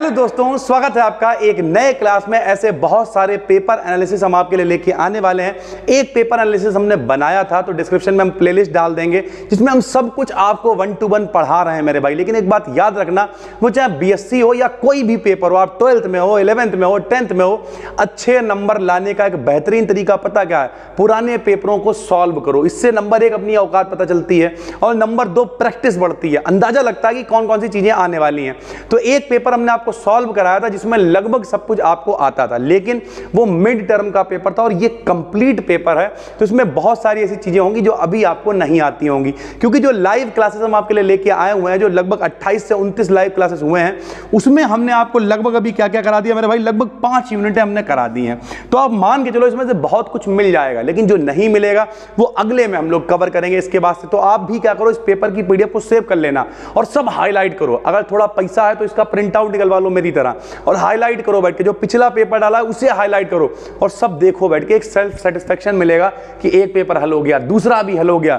Hello दोस्तों, स्वागत है आपका एक नए क्लास में। ऐसे बहुत सारे पेपर एनालिसिस हम आपके लिए लेके आने वाले हैं। एक पेपर एनालिसिस हमने बनाया था तो डिस्क्रिप्शन में हम प्लेलिस्ट डाल देंगे जिसमें हम सब कुछ आपको 1 to 1 पढ़ा रहे हैं मेरे भाई। लेकिन एक बात याद रखना, वो चाहे बीएससी हो या कोई भी पेपर हो, आप 12th में हो, 11th में हो, 10th में हो, अच्छे नंबर लाने का एक बेहतरीन तरीका पता क्या है? पुराने पेपरों को सॉल्व करो। इससे नंबर 1 अपनी औकात पता चलती है और नंबर 2 प्रैक्टिस बढ़ती है, अंदाजा लगता है कि कौन कौन सी चीजें आने वाली हैं। तो एक पेपर हमने आपको सॉल्व कराया था जिसमें लगभग सब कुछ आपको आता था, लेकिन वो मिड टर्म का पेपर था और ये कंप्लीट पेपर है। तो इसमें बहुत सारी ऐसी चीजें होंगी जो अभी आपको नहीं आती होंगी, क्योंकि जो लाइव क्लासेस हम आपके लिए लेके आए हुए हैं, जो लगभग 28 से 29 लाइव क्लासेस हुए हैं, उसमें हमने आपको लगभग अभी क्या क्या करा दिया मेरे भाई, लगभग 5 यूनिटें हमने करा दी हैं। तो आप मान के चलो इसमें से बहुत कुछ मिल जाएगा, लेकिन जो नहीं मिलेगा वो अगले में हम लोग कवर करेंगे इसके बाद से। तो आप भी क्या करो, इस पेपर की पीडीएफ को सेव कर लेना और सब हाईलाइट करो। अगर थोड़ा पैसा है तो इसका प्रिंट आउट निकलवा लो मेरी तरह और हाईलाइट करो बैठ के। जो पिछला पेपर डाला है उसे हाईलाइट करो और सब देखो बैठ के। एक सेल्फ सेटिस्फेक्शन मिलेगा कि एक पेपर हल हो गया, दूसरा भी हल हो गया।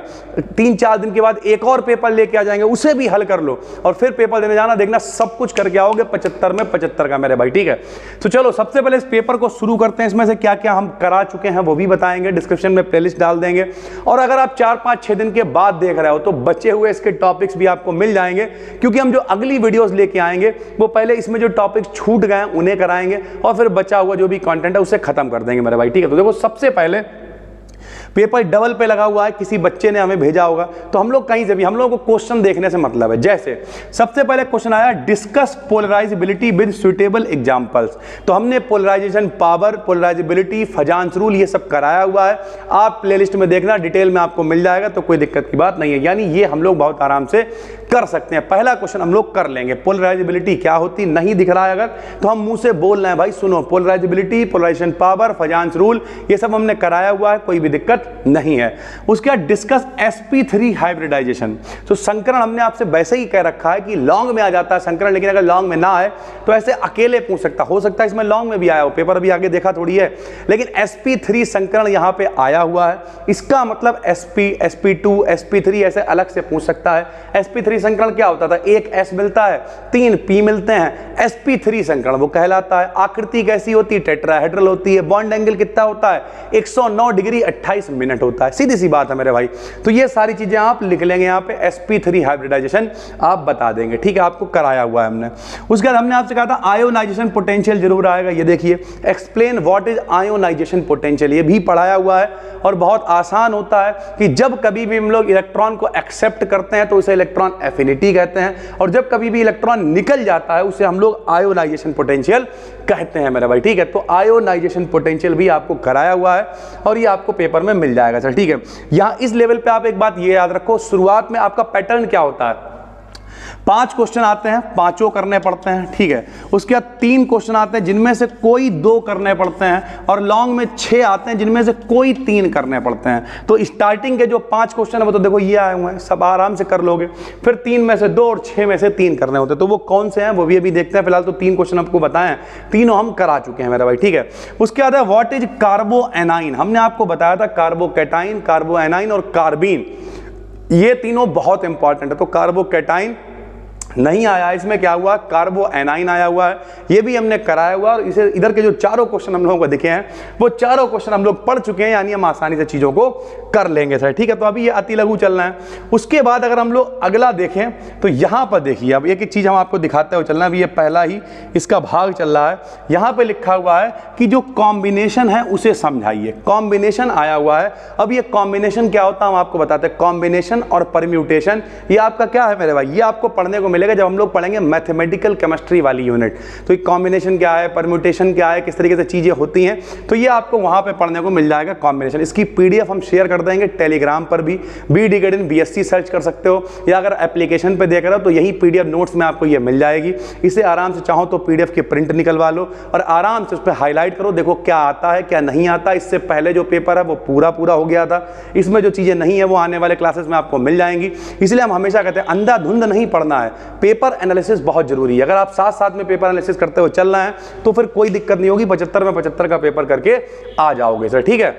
3-4 दिन के बाद एक और पेपर लेके आ जाएंगे, उसे भी हल कर लो और फिर पेपर देने जाना। देखना सब कुछ करके आओगे 75 में 75 का मेरे भाई, ठीक है। तो चलो सबसे पहले इस पेपर को शुरू करते हैं। इसमें से क्या क्या हम करा चुके हैं वो भी बताएंगे, डिस्क्रिप्शन में प्लेलिस्ट डाल देंगे। और अगर आप 4-5-6 दिन के बाद देख रहे हो तो बचे हुए इसके टॉपिक्स भी आपको मिल जाएंगे, क्योंकि हम जो अगली वीडियोस लेके आएंगे वो पहले इसमें जो टॉपिक्स छूट गए हैं उन्हें कराएंगे और फिर बचा हुआ जो भी कंटेंट है उसे खत्म कर देंगे मेरे भाई, ठीक है। तो देखो सबसे पहले पेपर डबल पे लगा हुआ है, किसी बच्चे ने हमें भेजा होगा, तो हम लोग कहीं से भी, हम लोगों को क्वेश्चन देखने से मतलब है। जैसे सबसे पहले क्वेश्चन आया, discuss polarisability with suitable examples. तो हमने polarisation power, polarisability, Fajans rule ये सब कराया हुआ है। आप प्लेलिस्ट में देखना, डिटेल में आपको मिल जाएगा, तो कोई दिक्कत की बात नहीं है। यानी ये हम लोग बहुत आराम से कर सकते हैं। पहला क्वेश्चन हम लोग कर लेंगे। पोलराइजेबिलिटी क्या होती, नहीं दिख रहा है अगर तो हम मुंह से बोल रहे हैं भाई, सुनो, polarisability, polarisation power, Fajans rule ये सब हमने कराया हुआ है, कोई भी दिक्कत नहीं है। उसके बाद डिस्कस sp3 हाइब्रिडाइजेशन। तो संकरण हमने आपसे वैसे ही कह रखा है कि लॉन्ग में आ जाता है संकरण, लेकिन अगर लॉन्ग में ना आए तो ऐसे अकेले पूछ सकता, हो सकता है इसमें लॉन्ग में भी आया हो, पेपर अभी आगे देखा थोड़ी है, लेकिन sp3 संकरण यहां पे आया हुआ है। इसका मतलब sp, sp2, sp3 ऐसे अलग से पूछ सकता है। sp3 संकरण क्या होता था, एक s मिलता है, 3 p मिलते हैं, sp3 संकरण वो कहलाता है। आकृति कैसी होती है, टेट्राहेड्रल होती है। बॉन्ड एंगल कितना होता है, 109 डिग्री 28 मिनट होता है। सीधी सी बात है मेरे भाई। तो ये सारी चीजें आप लिख लेंगे यहाँ पे, sp3 हाइब्रिडाइजेशन आप बता देंगे, ठीक है, आपको कराया हुआ है हमने। उसके बाद हमने आपसे कहा था आयोनाइजेशन पोटेंशियल जरूर आएगा। ये देखिए, explain what is ionization potential, ये भी पढ़ाया हुआ है और बहुत आसान होता है कि जब कभी भी हम लोग इलेक्ट्रॉन को एक्सेप्ट करते हैं तो उसे इलेक्ट्रॉन एफिनिटी कहते हैं, और जब कभी भी इलेक्ट्रॉन निकल जाता है उसे हम लोग आयोनाइजेशन पोटेंशियल कहते हैं मेरे भाई, ठीक है। तो आयोनाइजेशन पोटेंशियल भी आपको कराया हुआ है और ये आपको पेपर में मिल जाएगा सर, ठीक है। यहां इस लेवल पे आप एक बात ये याद रखो, शुरुआत में आपका पैटर्न क्या होता है, 5 क्वेश्चन आते हैं, 5 करने पड़ते हैं, ठीक है। उसके बाद 3 क्वेश्चन आते हैं जिनमें से कोई 2 करने पड़ते हैं, और लॉन्ग में 6 आते हैं जिनमें से कोई 3 करने पड़ते हैं। तो स्टार्टिंग के जो 5 क्वेश्चन है वो तो देखो ये आए हुए हैं, सब आराम से कर लोगे। फिर 3 में से 2 और 6 में से 3 करने होते हैं। तो वो कौन से हैं वो भी अभी देखते हैं। फिलहाल तो 3 क्वेश्चन आपको बताएं, तीनों हम करा चुके हैं मेरा भाई, ठीक है। उसके बाद है व्हाट इज कार्बो एनाइन। हमने आपको बताया था कार्बोकैटाइन, कार्बो एनाइन और कार्बीन, ये तीनों बहुत इंपॉर्टेंट है। तो कार्बोकैटाइन नहीं आया, इसमें क्या हुआ, कार्बो एनाइन आया हुआ है, ये भी हमने कराया हुआ। और इसे इधर के जो 4 क्वेश्चन हम लोगों को दिखे हैं वो 4 क्वेश्चन हम लोग पढ़ चुके हैं, यानी हम आसानी से चीजों को कर लेंगे सर, ठीक है। तो अभी ये अति लघु चलना है। उसके बाद अगर हम लोग अगला देखें तो यहां पर देखिए, अब एक एक चीज हम आपको दिखाते हुए चलना। अभी ये पहला ही इसका भाग चल रहा है। यहां पर लिखा हुआ है कि जो कॉम्बिनेशन है उसे समझाइए। कॉम्बिनेशन आया हुआ है। अब ये कॉम्बिनेशन क्या होता है हम आपको बताते हैं। कॉम्बिनेशन और परम्यूटेशन ये आपका क्या है मेरे भाई, ये आपको पढ़ने को मिलेगा जब हम लोग पढ़ेंगे मैथमेटिकल केमिस्ट्री वाली यूनिट। तो कॉम्बिनेशन क्या है, परम्यूटेशन क्या है, किस तरीके से चीजें होती हैं, तो ये आपको वहां पे पढ़ने को मिल जाएगा कॉम्बिनेशन। इसकी पीडीएफ हम शेयर कर देंगे टेलीग्राम पर भी, BDGADIN BSc सर्च कर सकते हो, या अगर एप्लीकेशन पे देख रहे हो तो यही पीडीएफ नोट्स में आपको ये मिल जाएगी। इसे आराम से चाहो तो पीडीएफ की प्रिंट निकलवा लो और आराम से उस पर हाईलाइट करो, देखो क्या आता है क्या नहीं आता। इससे पहले जो पेपर है वो पूरा हो गया था, इसमें जो चीजें नहीं है वो आने वाले क्लासेस में आपको मिल जाएंगी। इसलिए हम हमेशा कहते हैं अंधाधुंध नहीं पढ़ना है, पेपर एनालिसिस बहुत जरूरी है। अगर आप साथ साथ में पेपर एनालिसिस करते हुए चल रहे हैं तो फिर कोई दिक्कत नहीं होगी, 75 में 75 का पेपर करके आ जाओगे सर, ठीक है।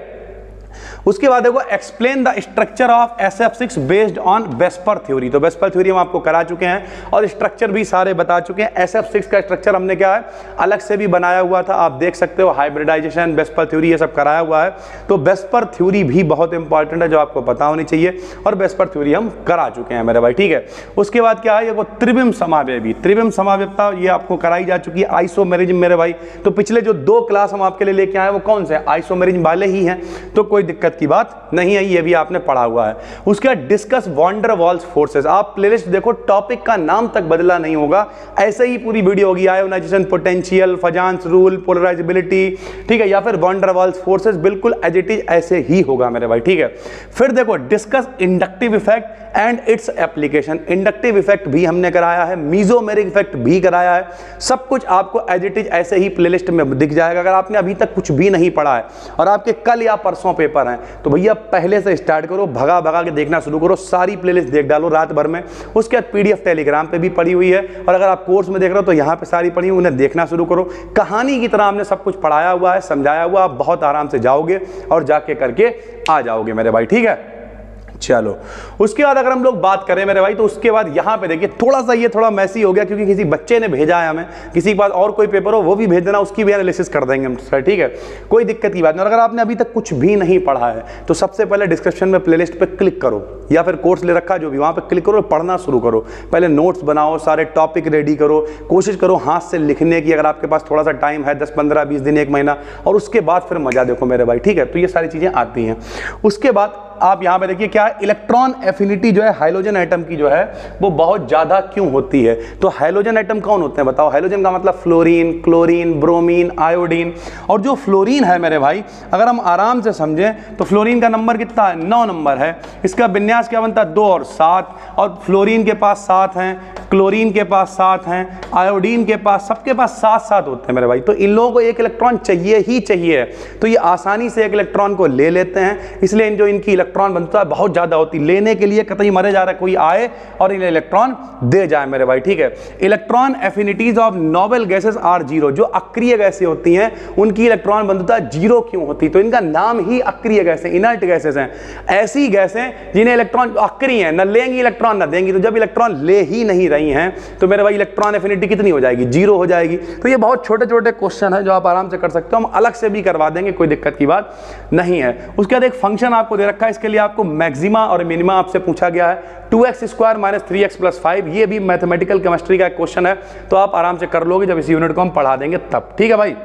उसके बाद देखो explain the structure of SF6 based on VSEPR theory. तो वेस्पर थ्योरी हम आपको करा चुके हैं और स्ट्रक्चर भी सारे बता चुके हैं। SF6 का स्ट्रक्चर हमने क्या है अलग से भी बनाया हुआ था, आप देख सकते हो, हाइब्रिडाइजेशन, वेस्पर थ्योरी, ये सब कराया हुआ है। तो वेस्पर थ्योरी भी बहुत इंपॉर्टेंट है जो आपको पता होनी चाहिए, और वेस्पर थ्योरी हम करा चुके हैं मेरे भाई, ठीक है। उसके बाद क्या है, ये वो त्रिविम समावयवी, त्रिविम समावयवता ये आपको कराई जा चुकी है। आइसोमेरिज्म मेरे भाई, तो पिछले जो 2 क्लास हम आपके लिए लेके आए वो कौन से, आइसोमेरिज्म वाले ही हैं, तो कोई दिक्कत की बात नहीं है, ये भी आपने पढ़ा हुआ है। उसके बाद discuss van der Waals forces, आप प्लेलिस्ट देखो, टॉपिक का नाम तक बदला नहीं होगा, ऐसे ही पूरी वीडियो होगी। आयोनाइजेशन पोटेंशियल, फजान्स रूल, पोलराइजेबिलिटी, ठीक है, या फिर वॉन डर वाल्स फोर्सेस, बिल्कुल एज इट इज ऐसे ही होगा मेरे भाई, ठीक है। फिर देखो discuss inductive effect and its application, inductive effect भी हमने कराया है, मीजोमेरिक इफेक्ट भी कराया है, सब कुछ आपको एज इट इज ऐसे ही प्लेलिस्ट में दिख जाएगा। अगर आपने अभी तक कुछ भी नहीं पढ़ा है और आपके कल या परसों पेपर हैं, तो भैया पहले से स्टार्ट करो, भगा भगा के देखना शुरू करो, सारी प्लेलिस्ट देख डालो रात भर में। उसके बाद PDF टेलीग्राम पे भी पड़ी हुई है, और अगर आप कोर्स में देख रहे हो तो यहाँ पे सारी पड़ी हुई, उन्हें देखना शुरू करो। कहानी की तरह हमने सब कुछ पढ़ाया हुआ है, समझाया हुआ, आप बहुत आराम से जाओगे और जाके करके आ जाओगे मेरे भाई, ठीक है। चलो उसके बाद अगर हम लोग बात करें मेरे भाई, तो उसके बाद यहाँ पे देखिए थोड़ा सा ये थोड़ा मैसी हो गया, क्योंकि किसी बच्चे ने भेजा है हमें, किसी के पास और कोई पेपर हो वो भी भेज देना, उसकी भी एनालिसिस कर देंगे हम सर, ठीक है, कोई दिक्कत की बात नहीं। और अगर आपने अभी तक कुछ भी नहीं पढ़ा है तो सबसे पहले डिस्क्रिप्शन में प्लेलिस्ट पे क्लिक करो, या फिर कोर्स ले रखा जो भी, वहाँ पे क्लिक करो, पढ़ना शुरू करो, पहले नोट्स बनाओ, सारे टॉपिक रेडी करो, कोशिश करो हाथ से लिखने की, अगर आपके पास थोड़ा सा टाइम है, 10, 15, 20 दिन, 1 महीना, और उसके बाद फिर मजा देखो मेरे भाई, ठीक है। तो ये सारी चीजें आती हैं। उसके बाद आप यहां पे देखिए क्या है, इलेक्ट्रॉन एफिनिटी जो है हाइड्रोजन एटम की जो है वो बहुत ज्यादा क्यों होती है। तो हाइड्रोजन एटम कौन होते हैं बताओ, हाइड्रोजन का मतलब फ्लोरीन, क्लोरीन, ब्रोमीन, आयोडीन। और जो फ्लोरीन है मेरे भाई, अगर हम आराम से समझें तो फ्लोरीन का नंबर कितना है, 9 नंबर है। इसका विन्यास क्या बनता है, 2 और 7, और फ्लोरीन के पास 7 हैं, क्लोरीन के पास 7 हैं, आयोडीन के पास, सबके पास 7-7 होते हैं मेरे भाई। तो इन लोगों को एक इलेक्ट्रॉन चाहिए ही चाहिए, तो ये आसानी से एक इलेक्ट्रॉन को ले लेते हैं, इसलिए जो इनकी इलेक्ट्रॉन बनता है बहुत ज्यादा होती, लेने के लिए कतई मरे जा रहा है, कोई आए और इन्हें इलेक्ट्रॉन दे जाए मेरे भाई, ठीक है। Electron affinities of noble gases are 0, जो अक्रिय गैसें होती हैं उनकी इलेक्ट्रॉन बंधुता 0 क्यों होती, तो इनका नाम ही अक्रिय गैसें, इनर्ट गैसेस हैं। ऐसी गैसें जिन्हें इलेक्ट्रॉन अक्रिय हैं, न लेंगी इलेक्ट्रॉन न देंगी, तो जब इलेक्ट्रॉन ले ही नहीं रही हैं तो मेरे भाई इलेक्ट्रॉन एफिनिटी कितनी हो जाएगी, 0 हो जाएगी। तो ये बहुत छोटे छोटे क्वेश्चन है जो आप आराम से कर सकते हो, हम अलग से भी करवा देंगे, कोई दिक्कत की बात नहीं है। उसके बाद एक फंक्शन आपको दे रखा है, इसके लिए आपको मैक्सिमा और मिनिमा आपसे पूछा गया है, 2x² - 3x + 5, ये भी मैथमेटिकल केमिस्ट्री का एक क्वेश्चन है, तो आप आराम से कर लोगे जब इस यूनिट को हम पढ़ा देंगे तब, ठीक है भाई।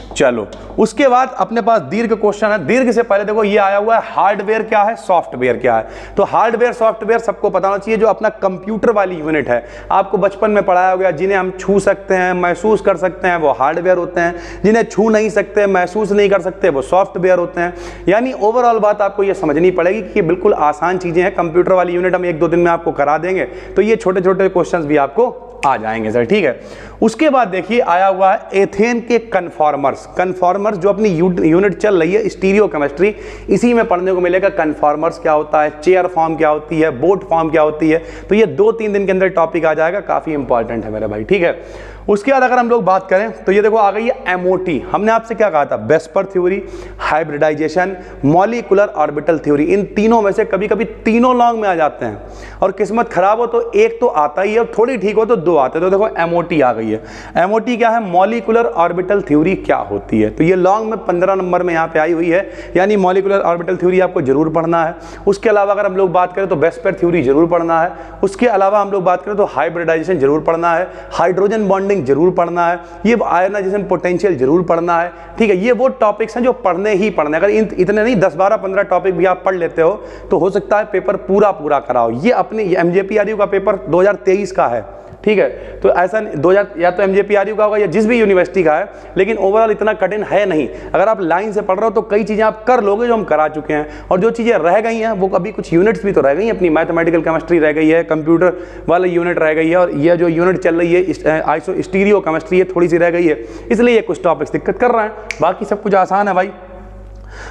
चलो उसके बाद अपने पास दीर्घ क्वेश्चन है। दीर्घ से पहले देखो ये आया हुआ है हार्डवेयर क्या है, सॉफ्टवेयर क्या है। तो हार्डवेयर सॉफ्टवेयर सबको पता होना चाहिए, जो अपना कंप्यूटर वाली यूनिट है, आपको बचपन में पढ़ाया गया, जिन्हें हम छू सकते हैं, महसूस कर सकते हैं, वो हार्डवेयर होते हैं, जिन्हें छू नहीं सकते, महसूस नहीं कर सकते, वो सॉफ्टवेयर होते हैं। यानी ओवरऑल बात आपको ये समझनी पड़ेगी कि ये बिल्कुल आसान चीजें हैं, कंप्यूटर वाली यूनिट हम 1-2 दिन में आपको करा देंगे, तो ये छोटे छोटे क्वेश्चन भी आपको आ जाएंगे सर, ठीक है। उसके बाद देखिए आया हुआ है एथेन के कन्फॉर्मर्स। कन्फॉर्मर्स जो अपनी यूनिट चल रही है स्टीरियो केमिस्ट्री, इसी में पढ़ने को मिलेगा कन्फॉर्मर्स क्या होता है, चेयर फॉर्म क्या होती है, बोट फॉर्म क्या होती है। तो ये 2-3 दिन के अंदर टॉपिक आ जाएगा, काफी इंपॉर्टेंट है मेरे भाई, ठीक है। उसके बाद अगर हम लोग बात करें तो ये देखो आ गई है एमओटी। हमने आपसे क्या कहा था, VSEPR theory, hybridisation, molecular orbital theory, इन तीनों में से कभी कभी तीनों लॉन्ग में आ जाते हैं, और किस्मत खराब हो तो एक तो आता ही है, और थोड़ी ठीक हो तो 2 आते हैं। तो देखो एमओटी आ गई है। एमओटी क्या है, मॉलिक्यूलर ऑर्बिटल थ्योरी क्या होती है, तो ये लॉन्ग में 15 नंबर में यहाँ पे आई हुई है, यानी मॉलिक्यूलर ऑर्बिटल थ्योरी आपको जरूर पढ़ना है। उसके अलावा अगर हम लोग बात करें तो वेस्पर थ्योरी जरूर पढ़ना है। उसके अलावा हम लोग बात करें तो हाइब्रिडाइजेशन जरूर पढ़ना है, हाइड्रोजन बॉन्डिंग जरूर पढ़ना है, ये आयनाइजेशन पोटेंशियल जरूर पढ़ना है, ठीक है। ये वो टॉपिक्स हैं जो पढ़ने ही पढ़ने, अगर इतने नहीं 10, 12, 15 टॉपिक भी आप पढ़ लेते हो तो हो सकता है पेपर पूरा कराओ। ये अपने MJPRU का पेपर 2023 का है, ठीक है। तो ऐसा 2000 या तो MJPRU का होगा या जिस भी यूनिवर्सिटी का है, लेकिन ओवरऑल इतना कठिन है नहीं। अगर आप लाइन से पढ़ रहे हो तो कई चीजें आप कर लोगे जो हम करा चुके हैं, और जो चीजें रह गई हैं वो अभी कुछ यूनिट्स भी तो रह गई हैं, अपनी मैथमेटिकल केमिस्ट्री रह गई है, कंप्यूटर वाली यूनिट रह गई है, और यह जो यूनिट चल रही है स्टीरियो केमिस्ट्री, ये थोड़ी सी रह गई है, इसलिए ये कुछ टॉपिक्स दिक्कत कर रहे हैं, बाकी सब कुछ आसान है भाई।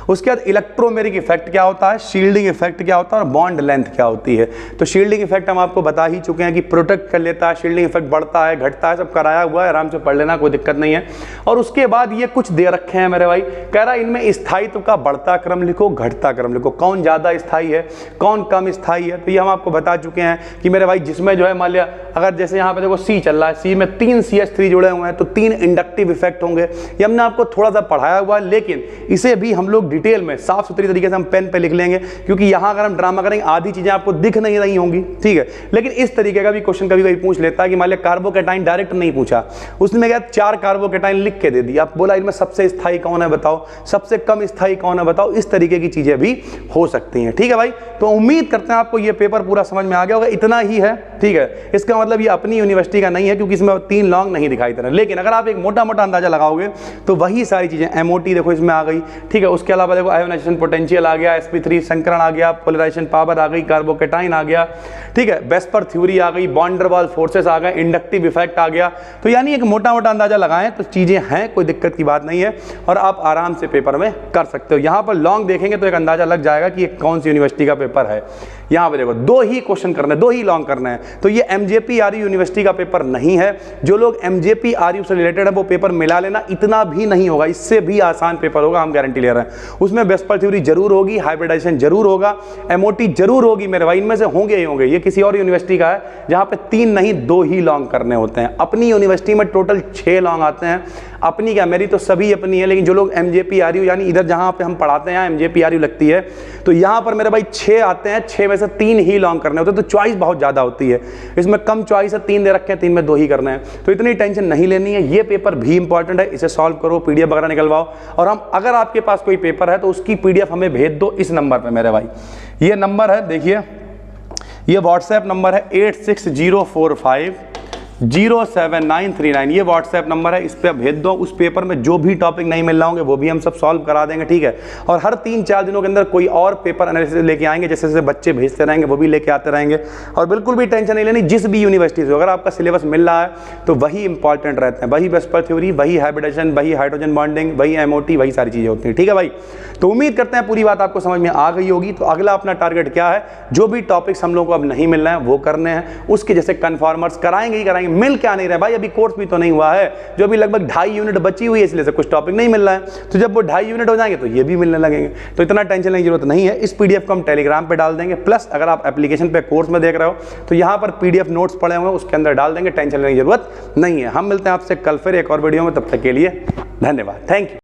उसके बाद इलेक्ट्रोमेरिक इफेक्ट क्या होता है, शील्डिंग इफेक्ट क्या होता है और बॉन्ड लेंथ क्या होती है। तो शील्डिंग इफेक्ट हम आपको बता ही चुके हैं कि प्रोटेक्ट कर लेता है, शील्डिंग इफेक्ट बढ़ता है घटता है, सब कराया हुआ है, आराम से पढ़ लेना, कोई दिक्कत नहीं है। और उसके बाद ये कुछ दे रखे हैं मेरे भाई, कह रहा है इनमें स्थायित्व का बढ़ता क्रम लिखो घटता क्रम लिखो, कौन ज्यादा स्थायी है कौन कम स्थायी है। तो ये हम आपको बता चुके हैं कि मेरे भाई जिसमें जो है मान लिया अगर जैसे यहाँ पे देखो सी चल रहा है, सी में 3 CH3 जुड़े हुए हैं तो 3 इंडक्टिव इफेक्ट होंगे। ये हमने आपको थोड़ा सा पढ़ाया हुआ है, लेकिन इसे भी हम लोग डिटेल में साफ सुथरी तरीके से हम पेन पे लिख लेंगे, क्योंकि यहां अगर हम ड्रामा करेंगे आधी चीजें आपको दिख नहीं रही होंगी, ठीक है। लेकिन इस तरीके का भी क्वेश्चन कभी कभी पूछ लेता है कि मान लिया कार्बोकेटाइन डायरेक्ट नहीं पूछा, उसने क्या 4 कार्बोकेटाइन लिख के दे दिया, आप बोला इनमें सबसे स्थायी कौन है बताओ, सबसे कम स्थायी कौन है बताओ, इस तरीके की चीजें भी हो सकती हैं, ठीक है भाई। तो उम्मीद करते हैं आपको ये पेपर पूरा समझ में आ गया होगा, इतना ही है, ठीक है। इसका मतलब ये अपनी यूनिवर्सिटी का नहीं है क्योंकि इसमें 3 लॉन्ग नहीं दिखाई दे रहे, लेकिन अगर आप एक मोटा मोटा अंदाजा लगाओगे तो वही सारी चीजें MOT देखो इसमें आ गई, ठीक है। उसके अलावा देखो आयोनाइजेशन पोटेंशियल आ गया, sp3 संकरण आ गया, पोलराइजेशन पावर आ गई, कार्बोकेटाइन आ गया, ठीक है, वेस्पर थ्योरी आ गई, वॉन डेर वाल फोर्सेस आ गए, इंडक्टिव इफेक्ट आ गया। तो यानी एक मोटा मोटा अंदाजा लगाएं तो चीजें हैं, कोई दिक्कत की बात नहीं है और आप आराम से पेपर में कर सकते हो। यहां पर लॉन्ग देखेंगे तो एक अंदाजा लग जाएगा कि ये कौन सी यूनिवर्सिटी का पेपर है। यहां पे देखो 2 ही क्वेश्चन करने, 2 ही लॉन्ग करने हैं, तो ये MJP RU यूनिवर्सिटी का पेपर नहीं है। जो लोग MJP RU से रिलेटेड है वो पेपर मिला लेना, इतना भी नहीं होगा, इससे भी आसान पेपर होगा, हम गारंटी ले रहे हैं। उसमें वेस्पर थ्योरी जरूर होगी, हाइब्रिडाइजेशन जरूर होगा, MOT जरूर होगी मेरे भाई, इनमें से होंगे ही होंगे। ये किसी और यूनिवर्सिटी का है जहां पे 3 नहीं 2 ही लॉन्ग करने होते हैं। अपनी यूनिवर्सिटी में टोटल 6 लॉन्ग आते हैं। अपनी क्या, मेरी तो सभी अपनी है, लेकिन जो लोग MJP RU यानी इधर जहां पे हम पढ़ाते हैं MJP RU लगती है, तो यहां पर मेरे भाई 6 आते हैं, 6 में से 3 ही लॉन्ग करने होते हैं। तो चॉइस बहुत ज्यादा होती है, इसमें कम चॉइस है, 3 दे रखे हैं, 3 में 2 ही करने हैं, तो इतनी टेंशन नहीं लेनी है। ये पेपर भी इंपॉर्टेंट है, इसे सॉल्व करो, PDF वगैरह निकलवाओ, और हम अगर आपके पास कोई पेपर है तो उसकी PDF हमें भेज दो इस नंबर पे मेरे भाई। ये नंबर है, देखिए ये व्हाट्सएप नंबर है 8604507939, ये व्हाट्सएप नंबर है, इस पर भेज दो। उस पेपर में जो भी टॉपिक नहीं मिल रहा होंगे वो भी हम सब सॉल्व करा देंगे, ठीक है। और हर 3-4 दिनों के अंदर कोई और पेपर एनालिसिस लेके आएंगे, जैसे जैसे बच्चे भेजते रहेंगे वो भी लेके आते रहेंगे। और बिल्कुल भी टेंशन नहीं लेनी, जिस भी यूनिवर्सिटी से अगर आपका सिलेबस मिल रहा है तो वही इंपॉर्टेंट रहते हैं, वही वेस्पर थ्योरी, वही हाइब्रिडाइजेशन, वही हाइड्रोजन बॉन्डिंग, वही MOT, वही सारी चीजें होती हैं, ठीक है भाई। तो उम्मीद करते हैं पूरी बात आपको समझ में आ गई होगी। तो अगला अपना टारगेट क्या है, जो भी टॉपिक्स हम लोगों को अब नहीं मिल रहे हैं वो करने हैं, उसके जैसे कन्फॉर्मर्स कराएंगे ही कराएंगे। मिल क्या नहीं रहे भाई, अभी कोर्स भी तो नहीं हुआ है, जो अभी लगभग 2.5 यूनिट बची हुई है, इसलिए से कुछ टॉपिक नहीं मिल रहा है। तो जब वो 2.5 यूनिट हो जाएंगे तो ये भी मिलने लगेंगे, तो इतना टेंशन लेने की जरूरत नहीं है। इस PDF को हम टेलीग्राम पे डाल देंगे, प्लस अगर आप एप्लीकेशन पे कोर्स में देख रहे हो तो यहाँ पर PDF नोट्स पड़े हुए हैं, उसके अंदर डाल देंगे, टेंशन लेने की जरूरत नहीं है। हम मिलते हैं आपसे कल फिर एक और वीडियो में, तब तक के लिए धन्यवाद, थैंक यू।